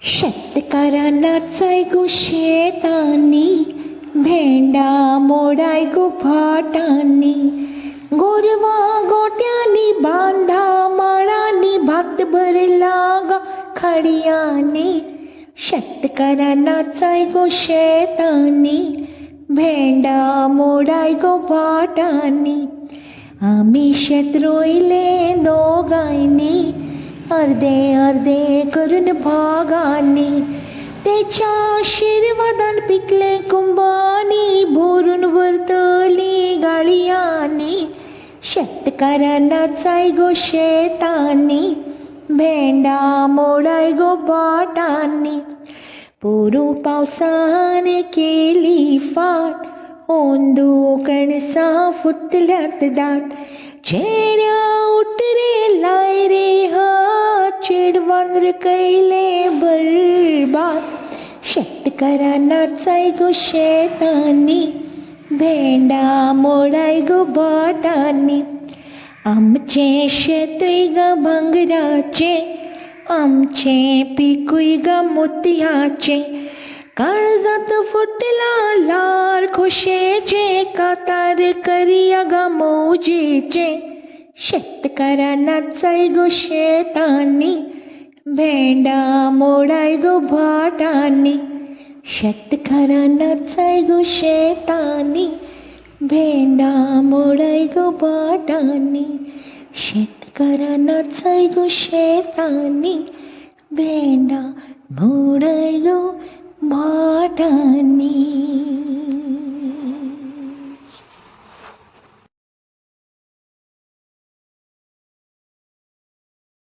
शेतकारा नाचाय गो शेतानी, भेंडा मोडाय गो फाटांनी, गोरवा गोट्यांनी बांधा माळांनी, भात भरला गा खडियांनी. शेतकारा नाचाय गो शेतानी, भेंडा मोडाय गो फाटांनी. आम्ही शेत रोयले दोगांनी, अर्धे अर्धे करून भागांनी. त्याच्या आशीर्वादान पिकले कुंभांनी, भरून व्हरतली गाळयांनी. शेतकारा नाचाय गो शेतांनी, भेंडा मोडाय गो फाटांनी. पोरू पावसाने केली फाट, ओंदू कणसां फुटल्यात दाट. चेड्या उठ रे लाय रे हात, चेडवान कैले बरबाद. शेतकारा नाचाय गो शेतांनी, भेंडा मोडाय गो फाटांनी. आमचे शेतय ग भांगराचे, आमचे पिकूय ग मोतयाचे. काळजात फुटला लार खोशेचे, कातार करिया ग मौजेचे. शेतकारा नाचाय गो शेतांनी, भेंडा मोडाय गो फाटांनी. शेतकारा नाचाय गो शेतांनी, भेंडा मोडाय गो फाटांनी. शेतकारा नाचाय गो शेतांनी, भेंडा मोडाय गो फाटांनी.